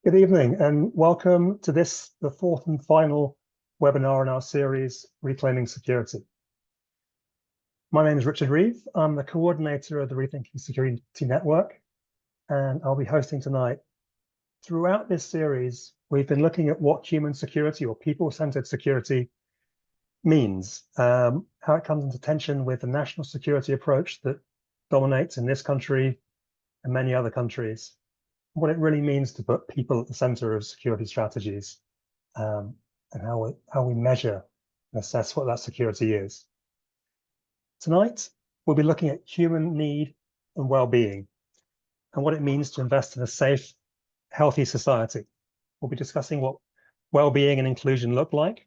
Good evening and welcome to the fourth and final webinar in our series, Reclaiming Security. My name is Richard Reeve. I'm the coordinator of the Rethinking Security Network, and I'll be hosting tonight. Throughout this series, we've been looking at what human security or people-centered security means, how it comes into tension with the national security approach that dominates in this country and many other countries, what it really means to put people at the center of security strategies, and how we measure and assess what that security is. Tonight, we'll be looking at human need and well-being and what it means to invest in a safe, healthy society. We'll be discussing what well-being and inclusion look like,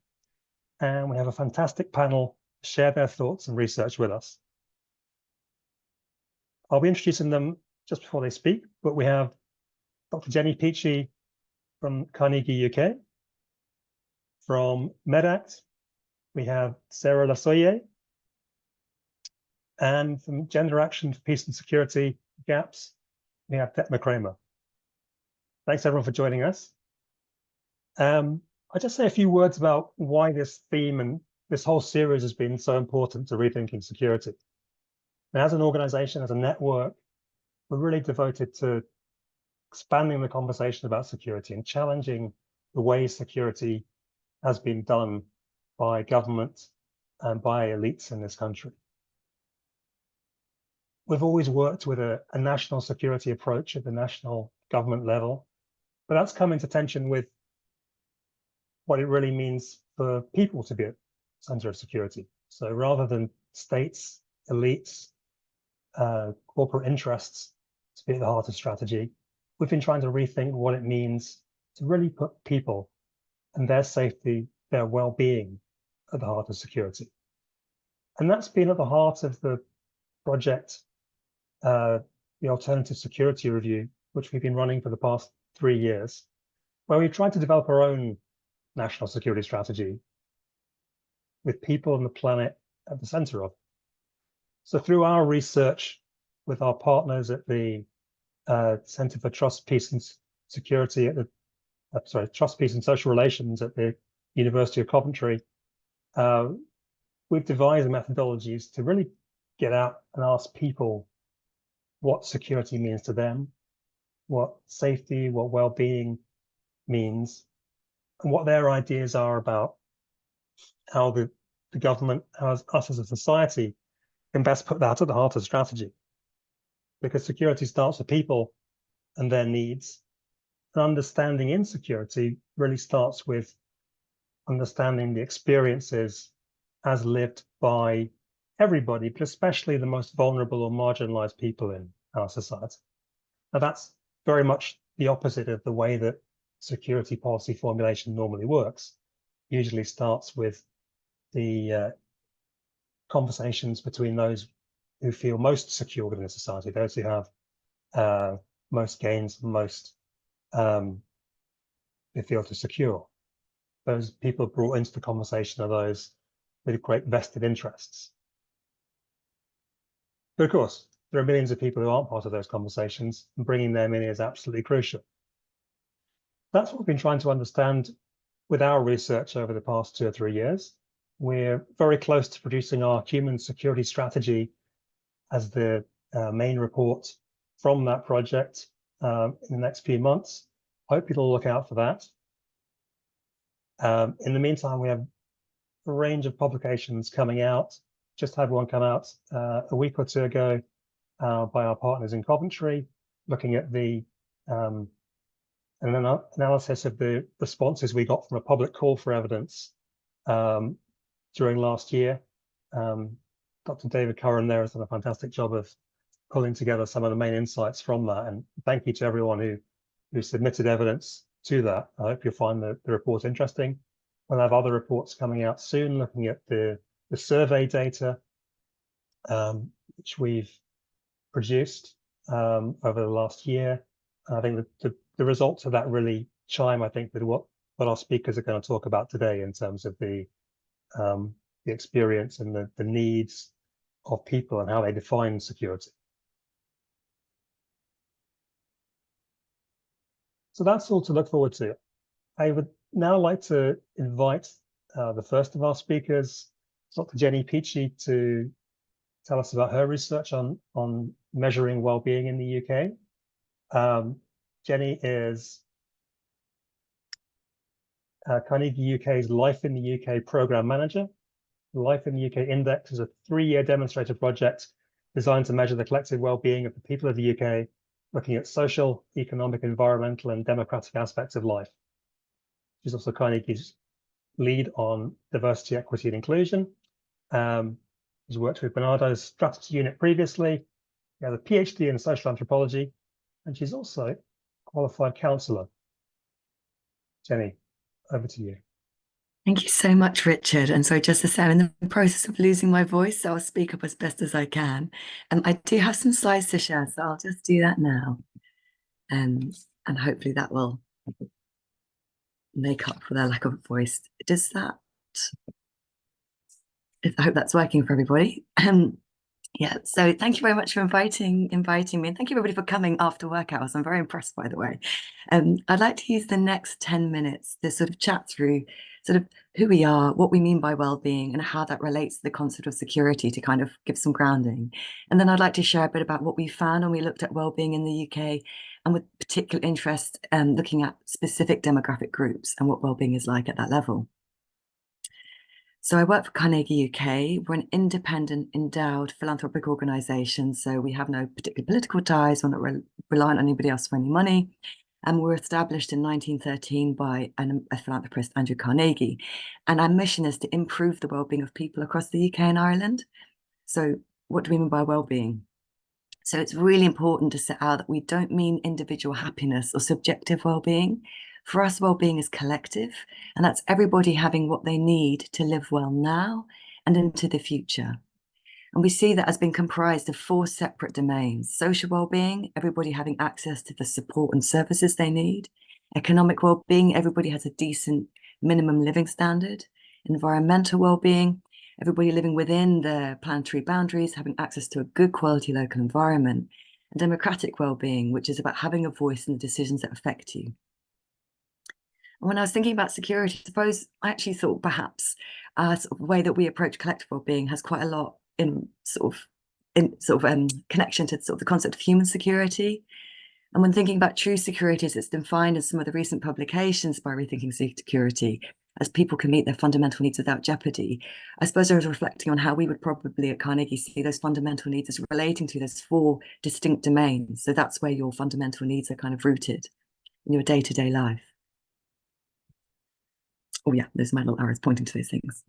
and we have a fantastic panel to share their thoughts and research with us. I'll be introducing them just before they speak, but we have Dr. Jenny Peachey from Carnegie UK. From Medact, we have Sarah Lasoye. And from Gender Action for Peace and Security GAPS, we have Detmer Kremer. Thanks everyone for joining us. I'll just say a few words about why this theme and this whole series has been so important to rethinking security. And as an organization, as a network, we're really devoted to expanding the conversation about security and challenging the way security has been done by government and by elites in this country. We've always worked with a national security approach at the national government level, but that's come into tension with what it really means for people to be at the center of security. So rather than states, elites, corporate interests to be at the heart of strategy, we've been trying to rethink what it means to really put people and their safety, their well-being at the heart of security. And that's been at the heart of the project, the Alternative Security Review, which we've been running for the past 3 years, where we've tried to develop our own national security strategy with people and the planet at the center of it. So through our research with our partners at the Center for Trust, Peace and Security at the, Trust, Peace and Social Relations at the University of Coventry, we've devised methodologies to really get out and ask people what security means to them, what safety, what well-being means, and what their ideas are about how the government, how us as a society can best put that at the heart of strategy. Because security starts with people and their needs. And understanding insecurity really starts with understanding the experiences as lived by everybody, but especially the most vulnerable or marginalized people in our society. Now, that's very much the opposite of the way that security policy formulation normally works. It usually starts with the conversations between those who feel most secure within a society, those who have most gains, most they feel to secure. Those people brought into the conversation are those with great vested interests. But of course, there are millions of people who aren't part of those conversations, and bringing them in is absolutely crucial. That's what we've been trying to understand with our research over the past 2 or 3 years. We're very close to producing our human security strategy as the main report from that project in the next few months. Hope you'll look out for that. In the meantime, we have a range of publications coming out. Just had one come out a week or 2 ago by our partners in Coventry, looking at the analysis of the responses we got from a public call for evidence during last year. Dr. David Curran there has done a fantastic job of pulling together some of the main insights from that. And thank you to everyone who submitted evidence to that. I hope you'll find the report interesting. We'll have other reports coming out soon looking at the survey data, which we've produced over the last year. And I think that the results of that really chime, I think, with what our speakers are going to talk about today in terms of the experience and the needs of people and how they define security. So that's all to look forward to. I would now like to invite the first of our speakers, Dr. Jenny Peachey, to tell us about her research on measuring well-being in the UK. Jenny is Carnegie UK's Life in the UK Programme Manager. Life in the UK Index is a 3-year demonstrator project designed to measure the collective well-being of the people of the UK, looking at social, economic, environmental, and democratic aspects of life. She's also Carnegie's lead on diversity, equity, and inclusion. She's worked with Bernardo's strategy unit previously. She has a PhD in social anthropology, and she's also a qualified counsellor. Jenny, over to you. Thank you so much, Richard. And so just to say, I'm in the process of losing my voice, so I'll speak up as best as I can. And I do have some slides to share, so I'll just do that now. And hopefully that will make up for their lack of voice. Does that? I hope that's working for everybody. Yeah, so thank you very much for inviting me, and thank you everybody for coming after work hours. I'm very impressed, by the way. I'd like to use the next 10 minutes to sort of chat through sort of who we are, what we mean by well-being, and how that relates to the concept of security, to kind of give some grounding. And then I'd like to share a bit about what we found when we looked at well-being in the UK, and with particular interest looking at specific demographic groups and what well-being is like at that level. So I work for Carnegie UK. We're an independent, endowed philanthropic organisation. So we have no particular political ties. We're not reliant on anybody else for any money. And we were established in 1913 by a philanthropist, Andrew Carnegie. And our mission is to improve the well-being of people across the UK and Ireland. So what do we mean by well-being? So it's really important to set out that we don't mean individual happiness or subjective well-being. For us, well-being is collective, and that's everybody having what they need to live well now and into the future. And we see that as being comprised of 4 separate domains: social well-being, everybody having access to the support and services they need; economic well-being, everybody has a decent minimum living standard; environmental well-being, everybody living within the planetary boundaries, having access to a good quality local environment; and democratic well-being, which is about having a voice in the decisions that affect you. When I was thinking about security, I suppose I actually thought perhaps sort of the way that we approach collective well-being has quite a lot in connection to sort of the concept of human security. And when thinking about true security as it's defined in some of the recent publications by Rethinking Security, as people can meet their fundamental needs without jeopardy, I suppose I was reflecting on how we would probably at Carnegie see those fundamental needs as relating to those 4 distinct domains. So that's where your fundamental needs are kind of rooted in your day-to-day life. Oh yeah, there's my little arrows pointing to those things.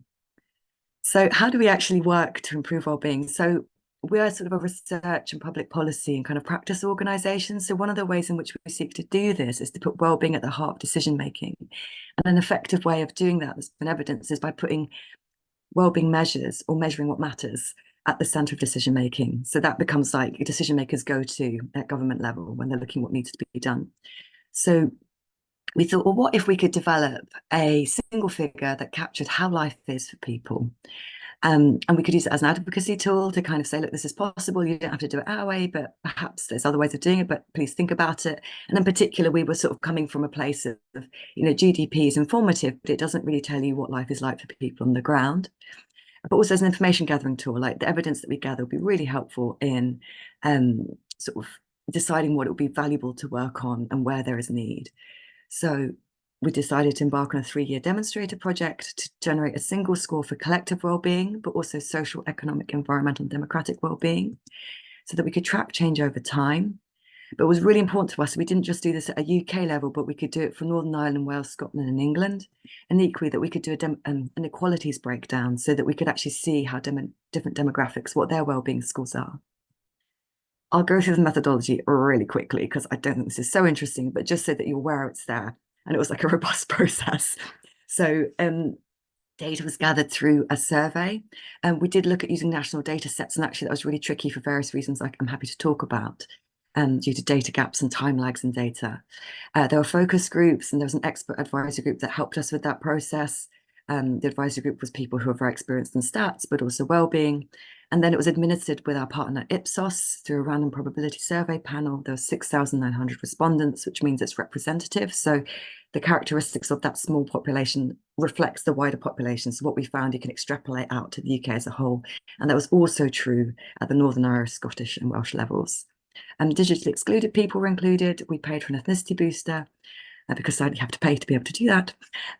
So how do we actually work to improve well-being? So we are sort of a research and public policy and kind of practice organisation. So one of the ways in which we seek to do this is to put well-being at the heart of decision-making. And an effective way of doing that, there's been evidence, is by putting well-being measures, or measuring what matters, at the centre of decision-making. So that becomes like decision makers go to at government level when they're looking what needs to be done. So we thought, well, what if we could develop a single figure that captured how life is for people? And we could use it as an advocacy tool to kind of say, look, this is possible. You don't have to do it our way, but perhaps there's other ways of doing it, but please think about it. And in particular, we were sort of coming from a place of, GDP is informative, but it doesn't really tell you what life is like for people on the ground. But also as an information gathering tool, like the evidence that we gather will be really helpful in sort of deciding what it would be valuable to work on and where there is need. So we decided to embark on a 3-year demonstrator project to generate a single score for collective well-being, but also social, economic, environmental, and democratic well-being, so that we could track change over time. But it was really important to us, we didn't just do this at a UK level, but we could do it for Northern Ireland, Wales, Scotland, and England. And equally that we could do an inequalities breakdown so that we could actually see how different demographics, what their well-being scores are. I'll go through the methodology really quickly because I don't think this is so interesting, but just so that you're aware it's there. And it was like a robust process. So data was gathered through a survey. And we did look at using national data sets, and actually that was really tricky for various reasons I'm happy to talk about, due to data gaps and time lags in data. There were focus groups, and there was an expert advisory group that helped us with that process. The advisory group was people who are very experienced in stats, but also well-being. And then it was administered with our partner Ipsos through a random probability survey panel. There were 6,900 respondents, which means it's representative. So the characteristics of that small population reflects the wider population. So what we found, you can extrapolate out to the UK as a whole. And that was also true at the Northern Irish, Scottish and Welsh levels. Digitally excluded people were included. We paid for an ethnicity booster because sadly you have to pay to be able to do that.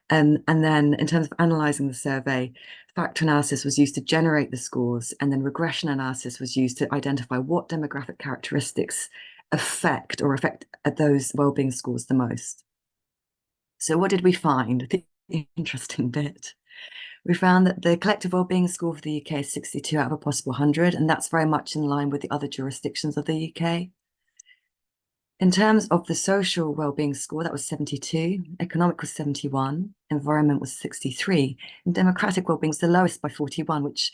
And then in terms of analysing the survey, factor analysis was used to generate the scores, and then regression analysis was used to identify what demographic characteristics affect those wellbeing scores the most. So what did we find? The interesting bit. We found that the collective wellbeing score for the UK is 62 out of a possible 100, and that's very much in line with the other jurisdictions of the UK. In terms of the social wellbeing score, that was 72, economic was 71, environment was 63, and democratic wellbeing is the lowest by 41, which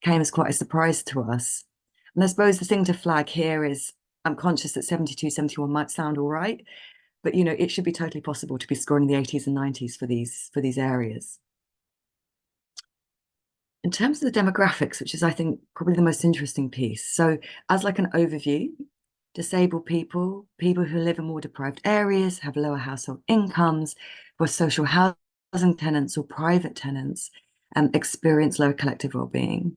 came as quite a surprise to us. And I suppose the thing to flag here is I'm conscious that 72, 71 might sound all right, but it should be totally possible to be scoring the 80s and 90s for these areas. In terms of the demographics, which is, I think, probably the most interesting piece. So as like an overview, disabled people, people who live in more deprived areas, have lower household incomes, were social housing tenants or private tenants, experience lower collective well-being.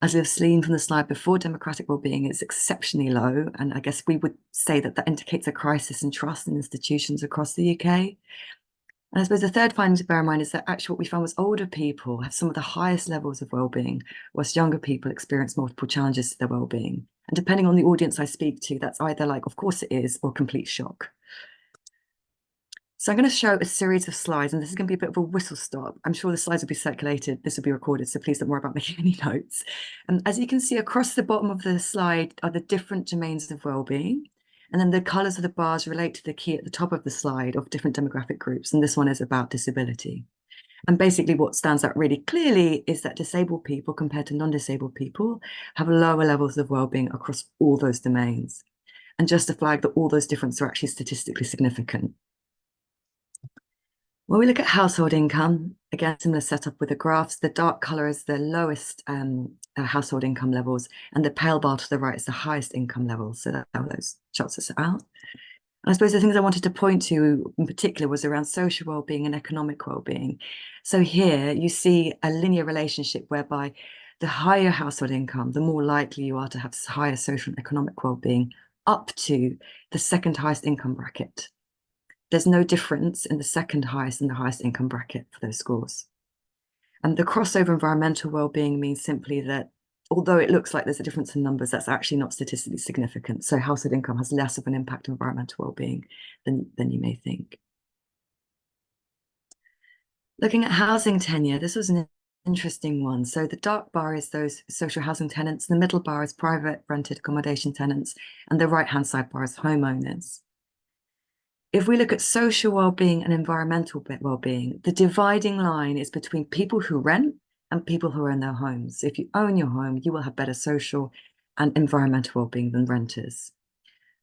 As we've seen from the slide before, democratic well-being is exceptionally low, and I guess we would say that that indicates a crisis in trust in institutions across the UK. And I suppose the third finding to bear in mind is that actually what we found was older people have some of the highest levels of well-being, whilst younger people experience multiple challenges to their well-being. And depending on the audience I speak to, that's either like, of course it is, or complete shock. So I'm going to show a series of slides, and this is going to be a bit of a whistle stop. I'm sure the slides will be circulated, this will be recorded, so please don't worry about making any notes. And as you can see across the bottom of the slide are the different domains of well-being. And then the colours of the bars relate to the key at the top of the slide of different demographic groups. And this one is about disability. And basically what stands out really clearly is that disabled people compared to non-disabled people have lower levels of well-being across all those domains. And just to flag that all those differences are actually statistically significant. When we look at household income, again, similar setup with the graphs, the dark colour is the lowest household income levels, and the pale bar to the right is the highest income levels. So that's how those charts are set out. And I suppose the things I wanted to point to in particular was around social well-being and economic well-being. So here you see a linear relationship whereby the higher household income, the more likely you are to have higher social and economic well-being up to the second highest income bracket. There's no difference in the second highest and the highest income bracket for those scores. And the crossover environmental well-being means simply that although it looks like there's a difference in numbers, that's actually not statistically significant. So household income has less of an impact on environmental well-being than you may think. Looking at housing tenure, this was an interesting one. So the dark bar is those social housing tenants, the middle bar is private rented accommodation tenants, and the right-hand side bar is homeowners. If we look at social well-being and environmental well-being, the dividing line is between people who rent and people who are in their homes. If you own your home, you will have better social and environmental well-being than renters.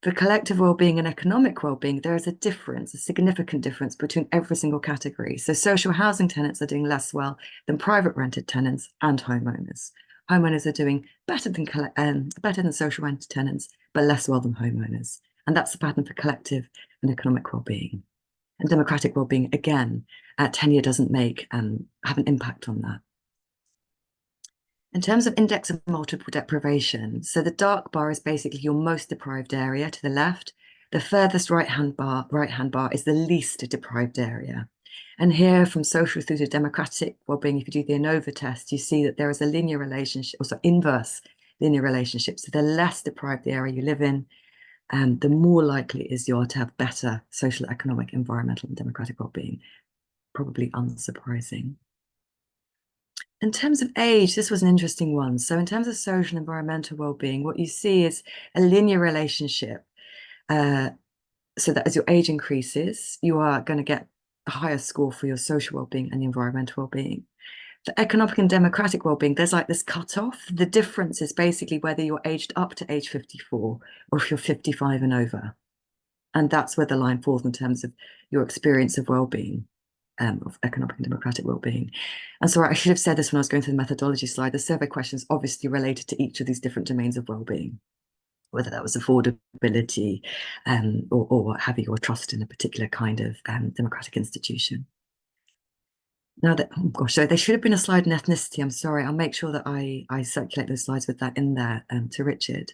For collective well-being and economic well-being, there is a difference, a significant difference between every single category. So social housing tenants are doing less well than private rented tenants and homeowners. Homeowners are doing better than social rented tenants, but less well than homeowners. And that's the pattern for collective and economic well-being. And democratic well-being, again, tenure doesn't have an impact on that. In terms of index of multiple deprivation, so the dark bar is basically your most deprived area to the left. The furthest right-hand bar is the least deprived area. And here, from social through to democratic well-being, if you do the ANOVA test, you see that there is a linear relationship, also inverse linear relationship. So the less deprived the area you live in, the more likely is you are to have better social, economic, environmental, and democratic well-being. Probably unsurprising. In terms of age, this was an interesting one. So in terms of social and environmental well-being, what you see is a linear relationship. So that as your age increases, you are going to get a higher score for your social well-being and the environmental well-being. For economic and democratic well-being, there's like this cutoff. The difference is basically whether you're aged up to age 54 or if you're 55 and over. And that's where the line falls in terms of your experience of well-being. of economic and democratic well-being. And so I should have said this when I was going through the methodology slide. The survey questions obviously related to each of these different domains of well-being, whether that was affordability or what have you, or trust in a particular kind of democratic institution. Now that, oh gosh, so there should have been a slide on ethnicity. I'm sorry, I'll make sure that I circulate those slides with that in there to Richard.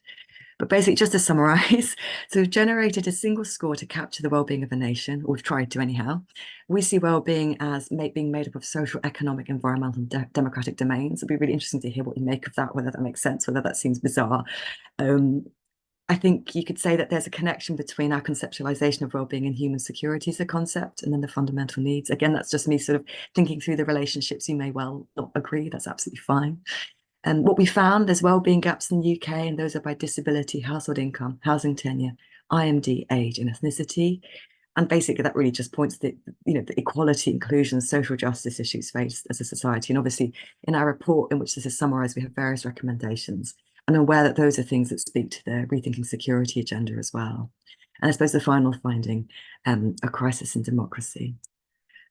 But basically, just to summarize, so we've generated a single score to capture the well-being of a nation, or we've tried to anyhow. We see well-being as being made up of social, economic, environmental, and democratic domains. It'd be really interesting to hear what you make of that, whether that makes sense, whether that seems bizarre. I think you could say that there's a connection between our conceptualization of well-being and human security as a concept, and then the fundamental needs. Again, that's just me sort of thinking through the relationships. You may well not agree, that's absolutely fine. And what we found, there's well-being gaps in the UK, and those are by disability, household income, housing tenure, IMD, age, and ethnicity. And basically, that really just points to the equality, inclusion, social justice issues faced as a society. And obviously, in our report, in which this is summarized, we have various recommendations. And I'm aware that those are things that speak to the Rethinking Security agenda as well. And I suppose the final finding, a crisis in democracy.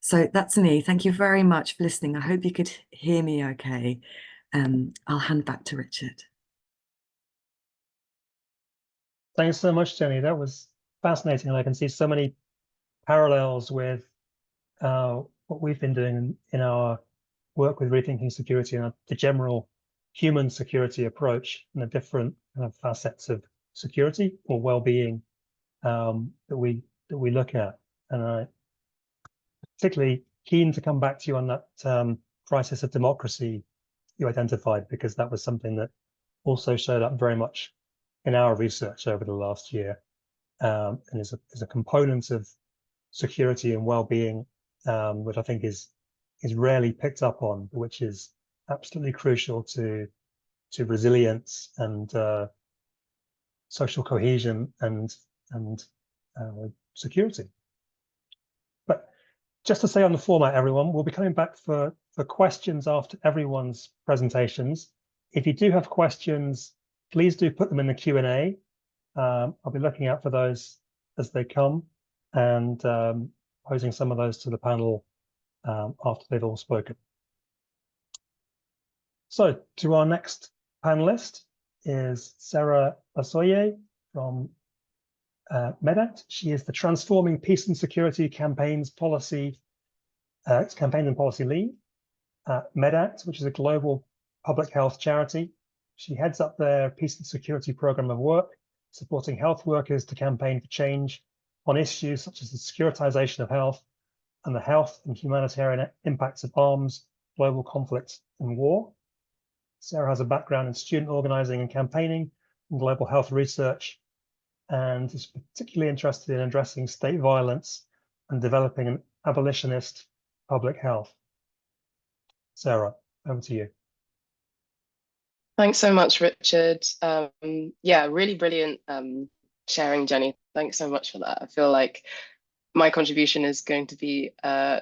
So that's me. Thank you very much for listening. I hope you could hear me okay. I'll hand back to Richard. Thanks so much, Jenny. That was fascinating. And I can see so many parallels with what we've been doing in our work with Rethinking Security and the general human security approach and the different kind of facets of security or well-being that we look at. And I'm particularly keen to come back to you on that crisis of democracy you identified, because that was something that also showed up very much in our research over the last year, and is a component of security and well-being, which I think is rarely picked up on, which is absolutely crucial to resilience and social cohesion and security. But just to say on the format, everyone, we'll be coming back for questions after everyone's presentations. If you do have questions, please do put them in the Q&A. I'll be looking out for those as they come, and posing some of those to the panel after they've all spoken. So to our next panelist is Sarah Lasoye from Medact. She is the Transforming Peace and Security Campaign and Policy Lead at Medact, which is a global public health charity. She heads up their Peace and Security program of work, supporting health workers to campaign for change on issues such as the securitization of health and the health and humanitarian impacts of arms, global conflict, and war. Sarah has a background in student organizing and campaigning and global health research, and is particularly interested in addressing state violence and developing an abolitionist public health. Sarah, over to you. Thanks so much, Richard. Yeah, really brilliant sharing, Jenny. Thanks so much for that. I feel like my contribution is going to be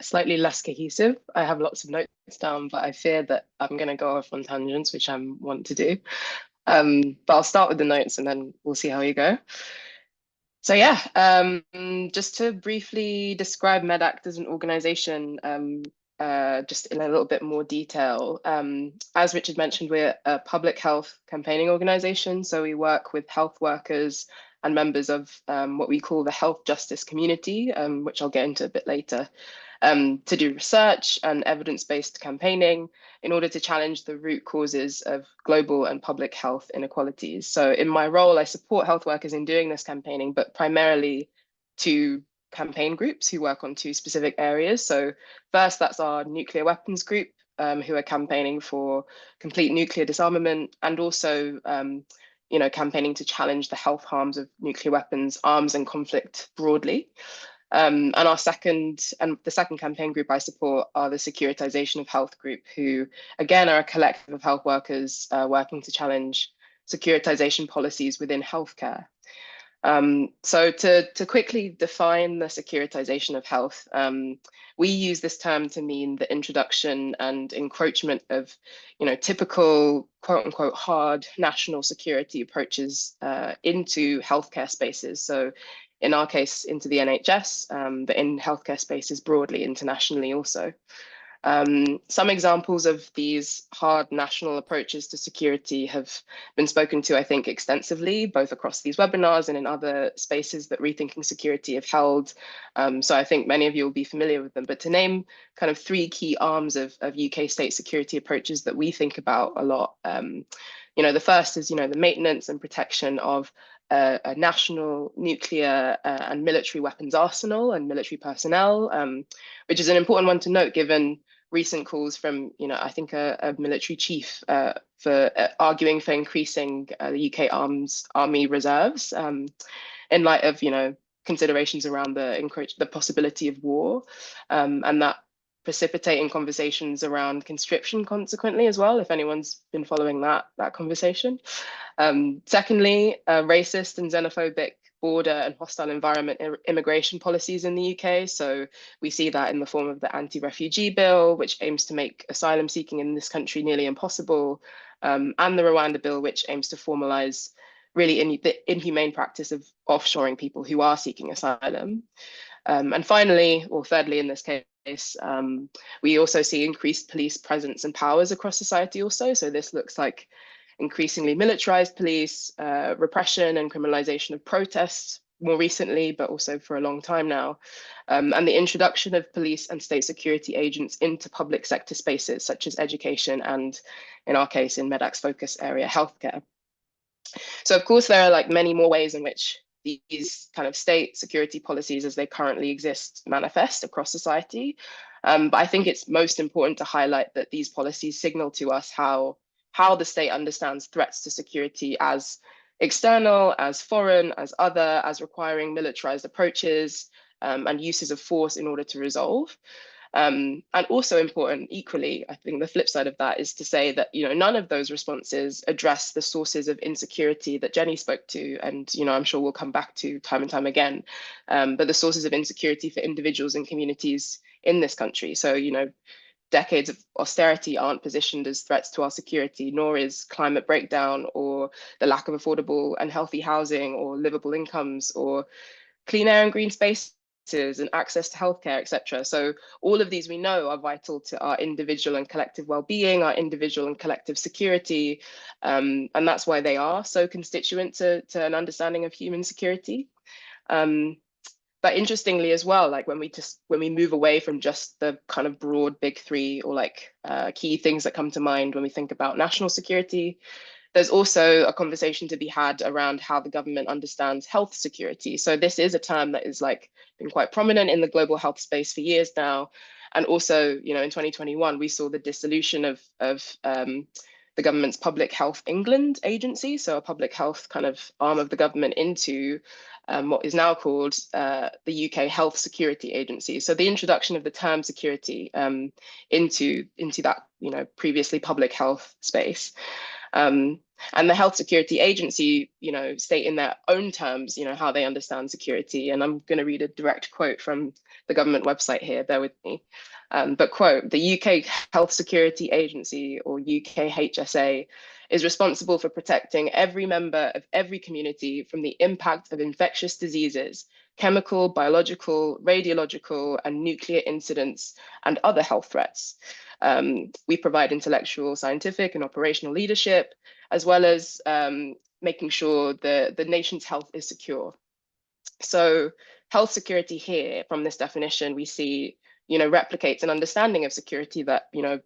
slightly less cohesive. I have lots of notes down, but I fear that I'm going to go off on tangents, which I want to do. But I'll start with the notes and then we'll see how we go. So yeah, just to briefly describe Medact as an organization, just in a little bit more detail. As Richard mentioned, we're a public health campaigning organization. So we work with health workers and members of what we call the health justice community, which I'll get into a bit later, to do research and evidence-based campaigning in order to challenge the root causes of global and public health inequalities. So in my role, I support health workers in doing this campaigning, but primarily to campaign groups who work on two specific areas. So first, that's our nuclear weapons group, who are campaigning for complete nuclear disarmament, and also campaigning to challenge the health harms of nuclear weapons, arms, and conflict broadly. And the second campaign group I support are the securitization of health group, who again are a collective of health workers working to challenge securitization policies within healthcare. So to quickly define the securitization of health, we use this term to mean the introduction and encroachment of, typical quote unquote hard national security approaches into healthcare spaces. So in our case, into the NHS, but in healthcare spaces broadly, internationally also. Some examples of these hard national approaches to security have been spoken to, I think, extensively, both across these webinars and in other spaces that Rethinking Security have held. So I think many of you will be familiar with them, but to name kind of 3 key arms of UK state security approaches that we think about a lot. The first is, the maintenance and protection of a national nuclear and military weapons arsenal and military personnel, which is an important one to note given recent calls from, I think a military chief for arguing for increasing the UK army reserves in light of, considerations around the possibility of war, and that precipitating conversations around conscription consequently as well, if anyone's been following that conversation. Secondly, racist and xenophobic border and hostile environment immigration policies in the UK. So we see that in the form of the anti-refugee bill, which aims to make asylum seeking in this country nearly impossible, and the Rwanda bill, which aims to formalise really the inhumane practice of offshoring people who are seeking asylum. And finally, or thirdly in this case, we also see increased police presence and powers across society also. So this looks like increasingly militarized police, repression and criminalization of protests more recently, but also for a long time now, and the introduction of police and state security agents into public sector spaces such as education and, in our case, in Medact's focus area, healthcare. So of course, there are like many more ways in which these kind of state security policies as they currently exist manifest across society. But I think it's most important to highlight that these policies signal to us how the state understands threats to security as external, as foreign, as other, as requiring militarized approaches and uses of force in order to resolve. And also important, equally, I think the flip side of that is to say that, none of those responses address the sources of insecurity that Jenny spoke to, and, I'm sure we'll come back to time and time again, but the sources of insecurity for individuals and communities in this country. So, decades of austerity aren't positioned as threats to our security, nor is climate breakdown or the lack of affordable and healthy housing or livable incomes or clean air and green spaces and access to healthcare, etc. So all of these we know are vital to our individual and collective well-being, our individual and collective security, and that's why they are so constituent to an understanding of human security. But interestingly as well, like when we move away from just the kind of broad big 3 or like key things that come to mind when we think about national security, there's also a conversation to be had around how the government understands health security. So this is a term that is like been quite prominent in the global health space for years now. And also, in 2021, we saw the dissolution of the government's Public Health England agency, so a public health kind of arm of the government into what is now called the UK Health Security Agency. So the introduction of the term security into that, previously public health space. And the Health Security Agency, state in their own terms, how they understand security. And I'm going to read a direct quote from the government website here, bear with me. But quote, the UK Health Security Agency, or UKHSA, is responsible for protecting every member of every community from the impact of infectious diseases, chemical, biological, radiological, and nuclear incidents, and other health threats. We provide intellectual, scientific, and operational leadership, as well as making sure the nation's health is secure. So health security here, from this definition, we see, replicates an understanding of security that,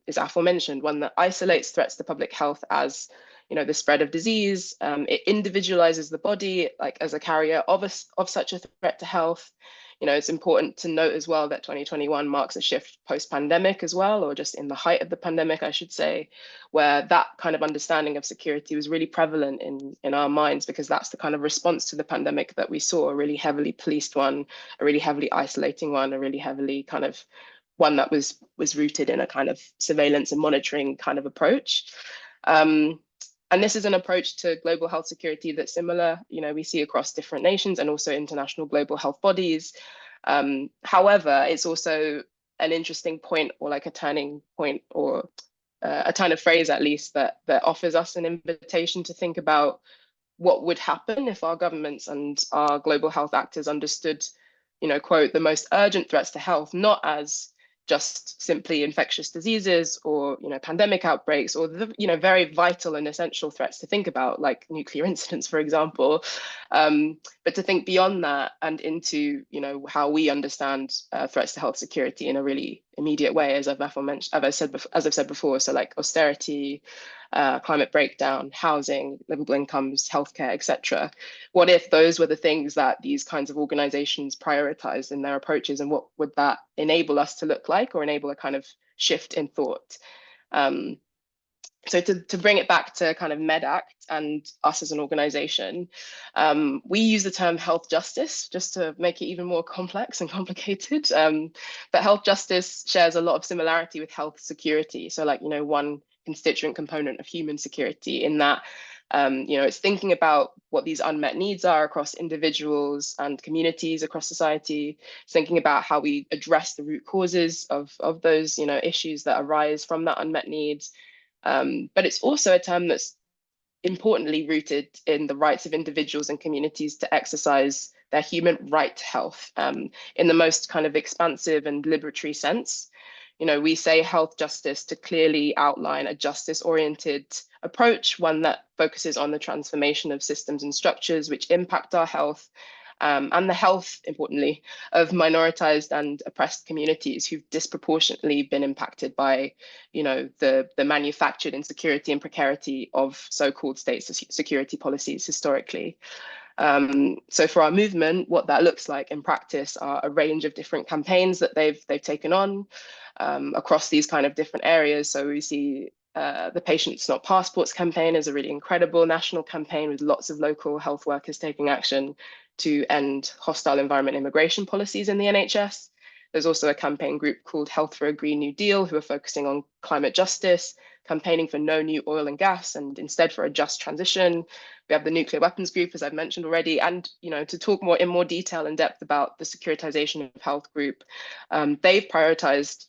is aforementioned, one that isolates threats to public health as, the spread of disease. It individualizes the body like as a carrier of such a threat to health. It's important to note as well that 2021 marks a shift post-pandemic as well, or just in the height of the pandemic, I should say, where that kind of understanding of security was really prevalent in our minds, because that's the kind of response to the pandemic that we saw, a really heavily policed one, a really heavily isolating one, a really heavily kind of one that was rooted in a kind of surveillance and monitoring kind of approach. And this is an approach to global health security that's similar, we see across different nations and also international global health bodies. However, it's also an interesting point, or like a turning point, or a turn of phrase at least, that offers us an invitation to think about what would happen if our governments and our global health actors understood, quote, the most urgent threats to health, not as just simply infectious diseases or, pandemic outbreaks, or the, very vital and essential threats to think about, like nuclear incidents, for example, but to think beyond that and into, how we understand threats to health security in a really immediate way, as I've said before. So like austerity, climate breakdown, housing, livable incomes, healthcare, etc. What if those were the things that these kinds of organizations prioritized in their approaches, and what would that enable us to look like, or enable a kind of shift in thought? So to bring it back to kind of Medact and us as an organization, we use the term health justice just to make it even more complex and complicated. But health justice shares a lot of similarity with health security. So like, one constituent component of human security, in that, it's thinking about what these unmet needs are across individuals and communities across society. It's thinking about how we address the root causes of those, issues that arise from that unmet needs. But it's also a term that's importantly rooted in the rights of individuals and communities to exercise their human right to health, in the most kind of expansive and liberatory sense. We say health justice to clearly outline a justice-oriented approach, one that focuses on the transformation of systems and structures which impact our health, and the health, importantly, of minoritized and oppressed communities who've disproportionately been impacted by, the manufactured insecurity and precarity of so-called state security policies historically. So for our movement, what that looks like in practice are a range of different campaigns that they've taken on across these kind of different areas. So we see the Patients Not Passports campaign is a really incredible national campaign with lots of local health workers taking action to end hostile environment immigration policies in the NHS. There's also a campaign group called Health for a Green New Deal, who are focusing on climate justice, campaigning for no new oil and gas and instead for a just transition. We have the nuclear weapons group, as I've mentioned already, and to talk in more detail and depth about the securitization of health group, they've prioritized,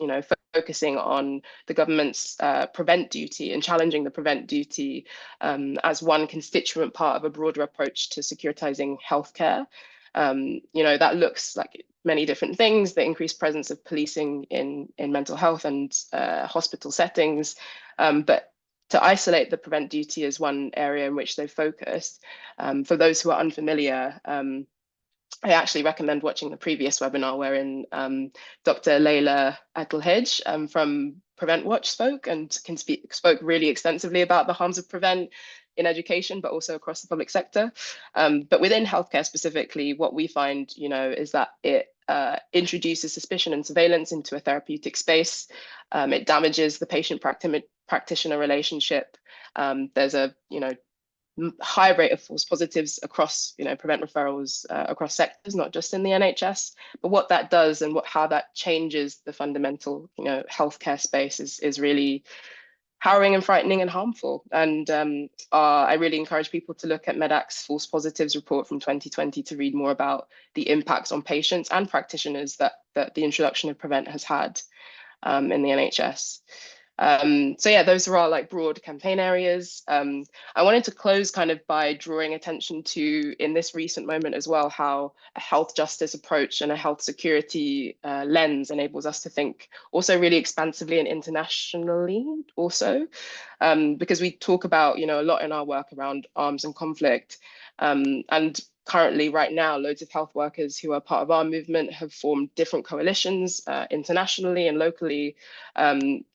focusing on the government's prevent duty and challenging the prevent duty as one constituent part of a broader approach to securitizing healthcare. That looks like many different things: the increased presence of policing in mental health and hospital settings, but to isolate the prevent duty as one area in which they've focused. For those who are unfamiliar, I actually recommend watching the previous webinar wherein Dr. Leila Atlhej from Prevent Watch spoke really extensively about the harms of prevent in education, but also across the public sector. But within healthcare specifically, what we find, is that it introduces suspicion and surveillance into a therapeutic space. It damages the patient-practitioner relationship. There's a, high rate of false positives across, prevent referrals across sectors, not just in the NHS. But what that does and how that changes the fundamental, healthcare space is really harrowing and frightening and harmful. And I really encourage people to look at Medact's false positives report from 2020 to read more about the impacts on patients and practitioners that the introduction of Prevent has had in the NHS. So yeah, those are our like broad campaign areas. I wanted to close kind of by drawing attention to, in this recent moment as well, how a health justice approach and a health security lens enables us to think also really expansively and internationally also, because we talk about, a lot in our work around arms and conflict, and currently, right now, loads of health workers who are part of our movement have formed different coalitions internationally and locally,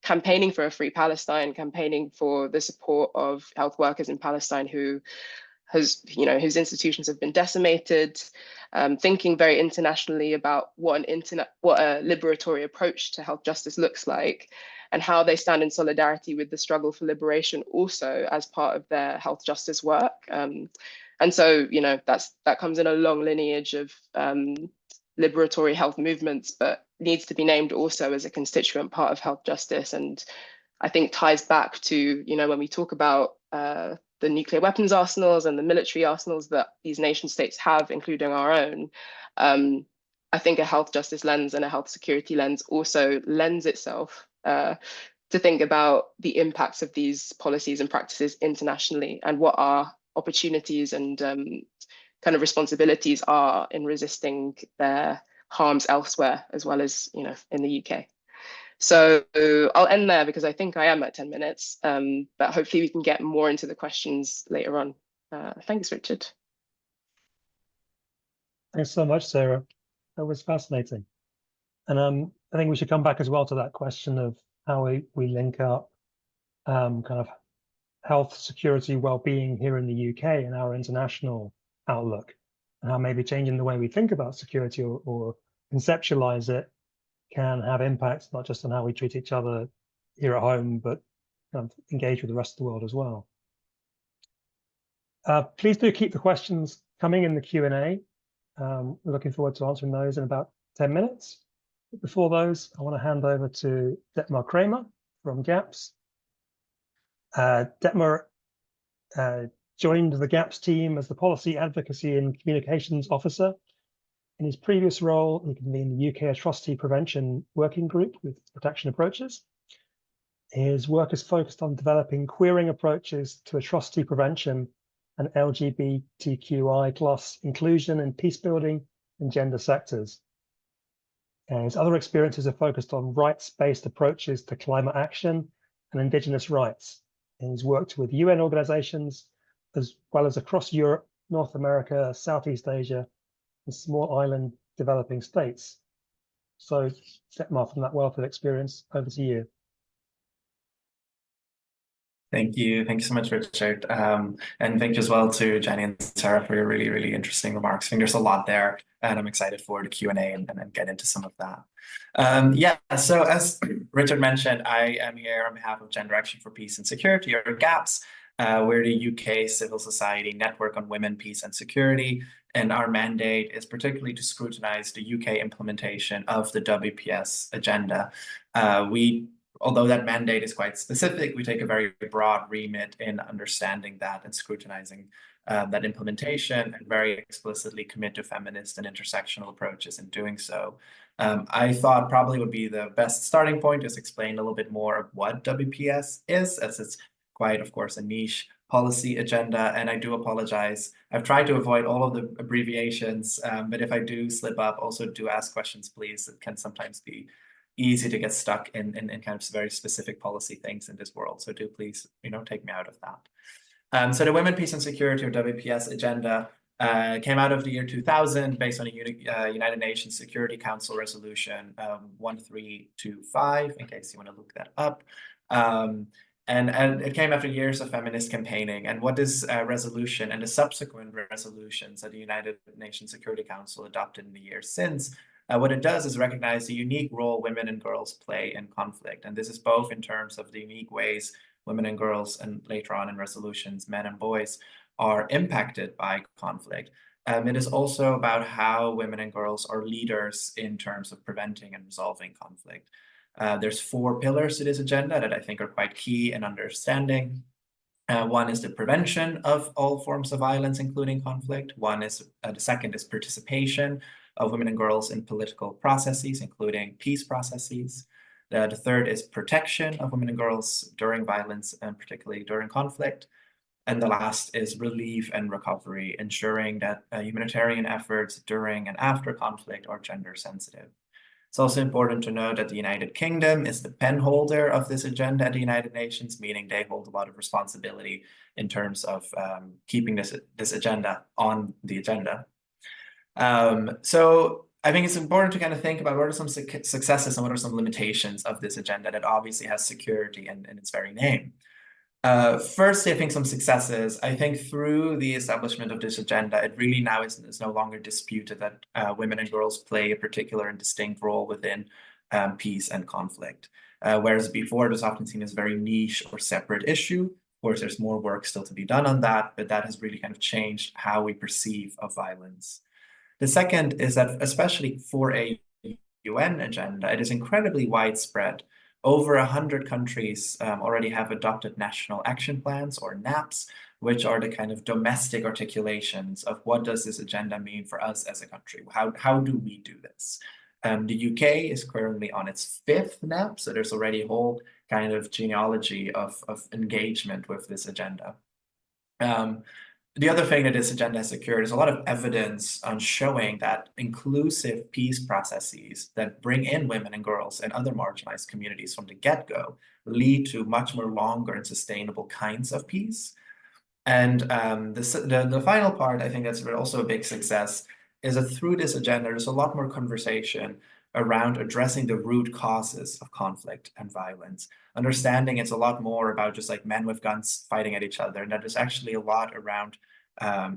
campaigning for a free Palestine, campaigning for the support of health workers in Palestine whose institutions have been decimated, thinking very internationally about what a liberatory approach to health justice looks like, and how they stand in solidarity with the struggle for liberation also as part of their health justice work. And so, that comes in a long lineage of liberatory health movements, but needs to be named also as a constituent part of health justice. And I think ties back to, when we talk about the nuclear weapons arsenals and the military arsenals that these nation states have, including our own, I think a health justice lens and a health security lens also lends itself to think about the impacts of these policies and practices internationally, and what our opportunities and kind of responsibilities are in resisting their harms elsewhere, as well as, you know, in the UK. So I'll end there because I think I am at 10 minutes, but hopefully we can get more into the questions later on. Thanks, Richard. Thanks so much, Sarah. That was fascinating. And I think we should come back as well to that question of how we link up kind of health, security, well-being here in the UK and our international outlook, and how maybe changing the way we think about security or conceptualize it can have impacts not just on how we treat each other here at home, but kind of engage with the rest of the world as well. Please do keep the questions coming in the Q&A. We're looking forward to answering those in about 10 minutes. But before those, I want to hand over to Detmer Kremer from GAPS. Detmer joined the GAPS team as the Policy Advocacy and Communications Officer. In his previous role, he convened the UK Atrocity Prevention Working Group with protection approaches. His work is focused on developing queering approaches to atrocity prevention and LGBTQI+ inclusion in peacebuilding and gender sectors. His other experiences are focused on rights-based approaches to climate action and Indigenous rights. And he's worked with UN organizations as well as across Europe, North America, Southeast Asia, and small island developing states. So, Detmer, from that wealth of experience, over to you. Thank you. Thank you so much, Richard. And thank you as well to Jenny and Sarah for your really, really interesting remarks. I think there's a lot there, and I'm excited for the Q&A and get into some of that. Yeah, so as Richard mentioned, I am here on behalf of Gender Action for Peace and Security, or GAPS. We're the UK civil society network on women, peace and security. And our mandate is particularly to scrutinize the UK implementation of the WPS agenda. Although that mandate is quite specific, we take a very broad remit in understanding that and scrutinizing that implementation, and very explicitly commit to feminist and intersectional approaches in doing so. I thought probably would be the best starting point is explain a little bit more of what WPS is, as it's quite, of course, a niche policy agenda, and I do apologize. I've tried to avoid all of the abbreviations, but if I do slip up, also do ask questions, please. It can sometimes be easy to get stuck in kind of very specific policy things in this world. So do please, take me out of that. So the Women, Peace and Security, or WPS agenda came out of the year 2000 based on a United Nations Security Council resolution 1325, in case you want to look that up. And it came after years of feminist campaigning. And what this resolution and the subsequent resolutions that the United Nations Security Council adopted in the years since, what it does is recognize the unique role women and girls play in conflict. And this is both in terms of the unique ways women and girls, and later on in resolutions, men and boys, are impacted by conflict. It is also about how women and girls are leaders in terms of preventing and resolving conflict. There's 4 pillars to this agenda that I think are quite key in understanding. One is the prevention of all forms of violence, including conflict. The second is participation of women and girls in political processes, including peace processes. The third is protection of women and girls during violence, and particularly during conflict. And the last is relief and recovery, ensuring that humanitarian efforts during and after conflict are gender sensitive. It's also important to note that the United Kingdom is the pen holder of this agenda at the United Nations, meaning they hold a lot of responsibility in terms of keeping this agenda on the agenda. So I think it's important to kind of think about what are some successes and what are some limitations of this agenda that obviously has security in its very name. Firstly, I think some successes. I think through the establishment of this agenda, it really now is no longer disputed that women and girls play a particular and distinct role within peace and conflict. Whereas before, it was often seen as a very niche or separate issue. Of course, there's more work still to be done on that, but that has really kind of changed how we perceive of violence. The second is that, especially for a UN agenda, it is incredibly widespread. Over 100 countries already have adopted national action plans, or NAPs, which are the kind of domestic articulations of what does this agenda mean for us as a country? How do we do this? The UK is currently on its 5th NAP, so there's already a whole kind of genealogy of engagement with this agenda. The other thing that this agenda has secured is a lot of evidence on showing that inclusive peace processes that bring in women and girls and other marginalized communities from the get-go lead to much more longer and sustainable kinds of peace. And the final part, I think that's also a big success, is that through this agenda, there's a lot more conversation around addressing the root causes of conflict and violence, understanding it's a lot more about just like men with guns fighting at each other, and that there's actually a lot around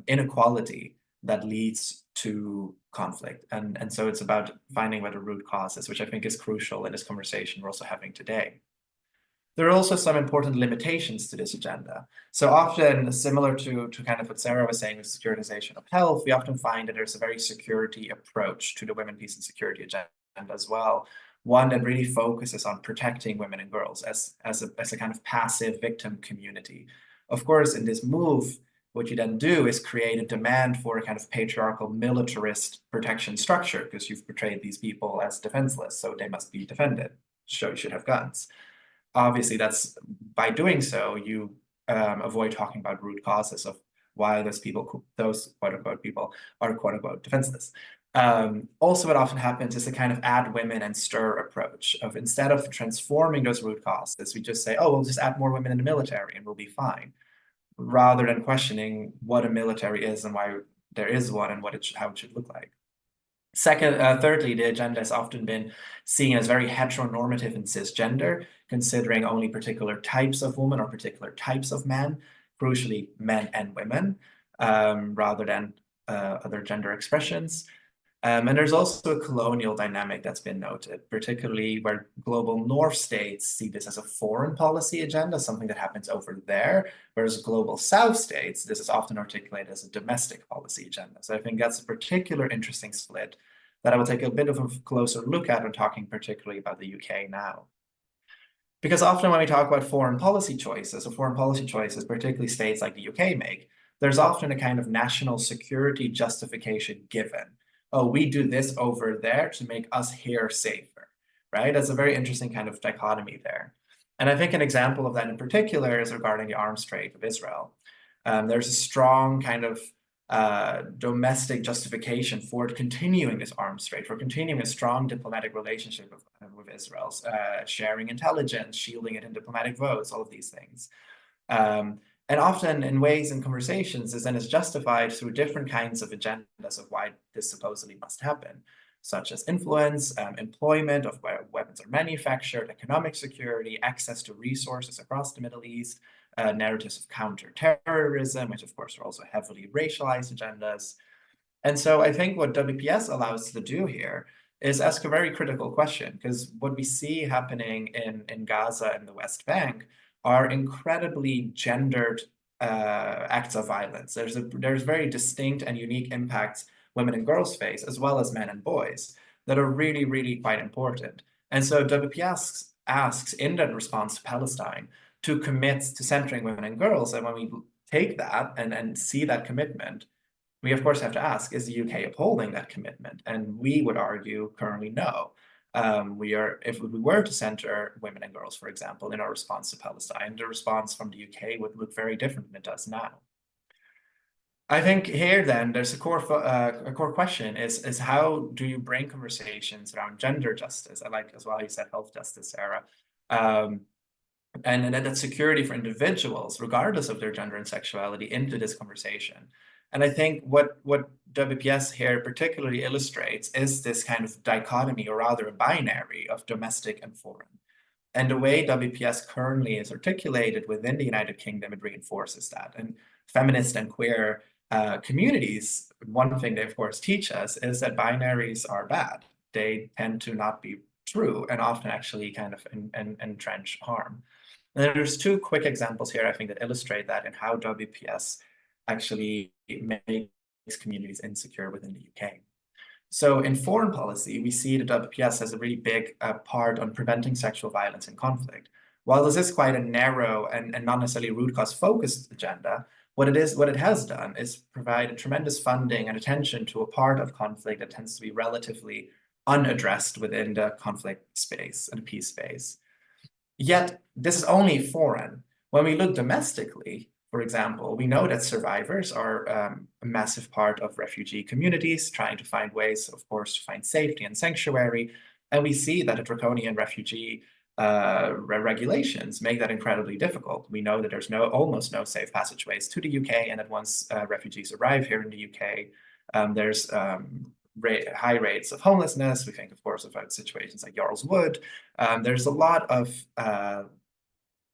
inequality that leads to conflict. And so it's about finding what the root cause is, which I think is crucial in this conversation we're also having today. There are also some important limitations to this agenda. So often, similar to kind of what Sarah was saying with securitization of health, we often find that there's a very security approach to the women, peace, and security agenda as well. One that really focuses on protecting women and girls as a kind of passive victim community. Of course, in this move, what you then do is create a demand for a kind of patriarchal militarist protection structure, because you've portrayed these people as defenseless, so they must be defended, so you should have guns. Obviously, that's by doing so, you avoid talking about root causes of why those quote-unquote people are quote-unquote defenseless. Also, what often happens is a kind of add women and stir approach of, instead of transforming those root causes, we just say, oh, we'll just add more women in the military and we'll be fine, rather than questioning what a military is and why there is one and how it should look like. Thirdly, the agenda has often been seen as very heteronormative and cisgender, considering only particular types of women or particular types of men, crucially men and women, rather than other gender expressions. And there's also a colonial dynamic that's been noted, particularly where global North states see this as a foreign policy agenda, something that happens over there, whereas global South states, this is often articulated as a domestic policy agenda. So I think that's a particular interesting split that I will take a bit of a closer look at when talking particularly about the UK now. Because often when we talk about foreign policy choices, particularly states like the UK make, there's often a kind of national security justification given. Oh, we do this over there to make us here safer, right? That's a very interesting kind of dichotomy there. And I think an example of that in particular is regarding the arms trade of Israel. There's a strong kind of domestic justification for continuing this arms trade, for continuing a strong diplomatic relationship with Israel, sharing intelligence, shielding it in diplomatic votes, all of these things. And often in ways in conversations, this then is justified through different kinds of agendas of why this supposedly must happen, such as influence, employment of where weapons are manufactured, economic security, access to resources across the Middle East, narratives of counterterrorism, which of course are also heavily racialized agendas. And so I think what WPS allows us to do here is ask a very critical question, because what we see happening in Gaza and the West Bank are incredibly gendered acts of violence. There's very distinct and unique impacts women and girls face, as well as men and boys, that are really, really quite important. And so WPS asks in that response to Palestine to commit to centering women and girls. And when we take that and see that commitment, we of course have to ask, is the UK upholding that commitment? And we would argue currently no. If we were to center women and girls, for example, in our response to Palestine, the response from the UK would look very different than it does now. I think here then there's a core question is how do you bring conversations around gender justice? I like as well you said health justice, Sarah, and then that security for individuals, regardless of their gender and sexuality, into this conversation. And I think what WPS here particularly illustrates is this kind of dichotomy, or rather a binary, of domestic and foreign. And the way WPS currently is articulated within the United Kingdom, it reinforces that. And feminist and queer communities, one thing they of course teach us is that binaries are bad. They tend to not be true and often actually kind of entrench harm. And there's two quick examples here, I think, that illustrate that and how WPS actually makes communities insecure within the UK. So in foreign policy, we see that WPS has a really big part on preventing sexual violence and conflict. While this is quite a narrow and not necessarily root cause focused agenda, what it has done is provide a tremendous funding and attention to a part of conflict that tends to be relatively unaddressed within the conflict space and peace space. Yet this is only foreign. When we look domestically, For example, we know that survivors are a massive part of refugee communities, trying to find ways, of course, to find safety and sanctuary. And we see that the draconian refugee regulations make that incredibly difficult. We know that there's almost no safe passageways to the UK, and that once refugees arrive here in the UK, there's high rates of homelessness. We think, of course, about situations like Yarl's Wood. There's a lot of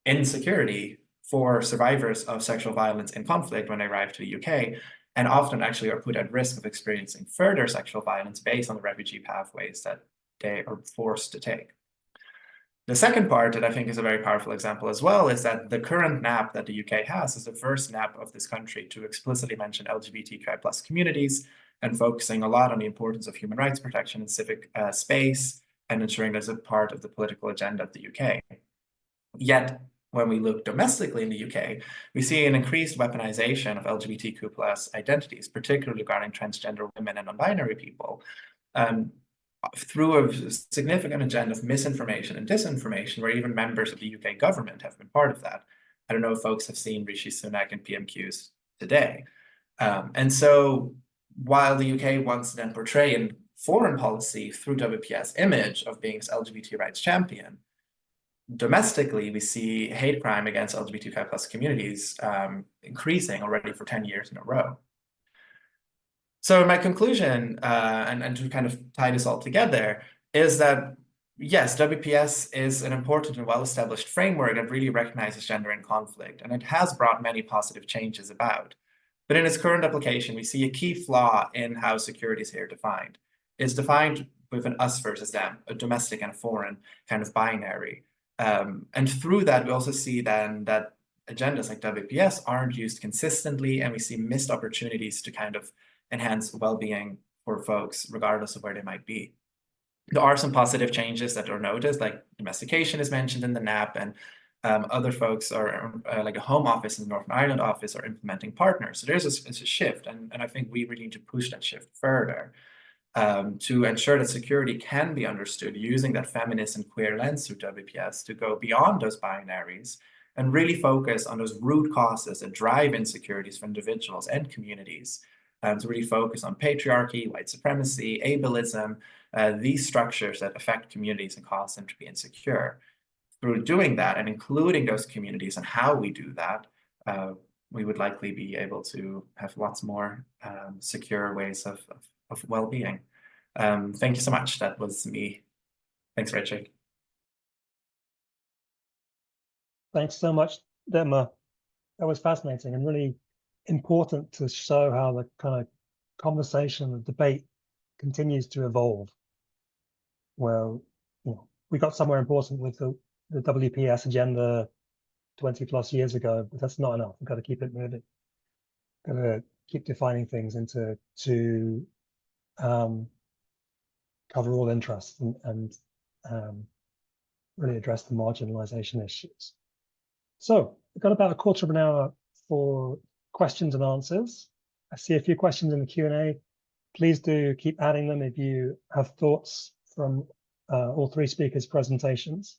insecurity for survivors of sexual violence in conflict when they arrive to the UK, and often actually are put at risk of experiencing further sexual violence based on the refugee pathways that they are forced to take. The second part that I think is a very powerful example as well is that the current NAP that the UK has is the first NAP of this country to explicitly mention LGBTQI+ communities, and focusing a lot on the importance of human rights protection and civic space, and ensuring there's a part of the political agenda of the UK. Yet, when we look domestically in the UK, we see an increased weaponization of LGBTQ+ identities, particularly regarding transgender women and non-binary people, through a significant agenda of misinformation and disinformation, where even members of the UK government have been part of that. I don't know if folks have seen Rishi Sunak and PMQs today. And so while the UK wants to then portray in foreign policy through WPS image of being this LGBT rights champion, domestically, we see hate crime against LGBTQI+ communities increasing already for 10 years in a row. So my conclusion, and to kind of tie this all together, is that yes, WPS is an important and well-established framework that really recognizes gender in conflict, and it has brought many positive changes about. But in its current application, we see a key flaw in how security is here defined. It's defined with an us versus them, a domestic and a foreign kind of binary. And through that, we also see then that agendas like WPS aren't used consistently, and we see missed opportunities to kind of enhance well-being for folks, regardless of where they might be. There are some positive changes that are noticed, like domestication is mentioned in the NAP, and other folks are like a Home Office and the Northern Ireland office are implementing partners. So there's a shift, and I think we really need to push that shift further to ensure that security can be understood using that feminist and queer lens through WPS to go beyond those binaries and really focus on those root causes that drive insecurities for individuals and communities. To really focus on patriarchy, white supremacy, ableism, these structures that affect communities and cause them to be insecure. Through doing that and including those communities and how we do that, we would likely be able to have lots more secure ways of well-being. Thank you so much. That was me. Thanks, Richard. Thanks so much, Detmer. That was fascinating and really important to show how the kind of conversation, the debate continues to evolve. Well, you know, we got somewhere important with the WPS agenda 20+ years ago, but that's not enough. We've got to keep it moving. Got to keep defining things into to cover all interests and really address the marginalization issues. So we've got about a quarter of an hour for questions and answers. I see a few questions in the Q&A. Please do keep adding them if you have thoughts from all three speakers' presentations.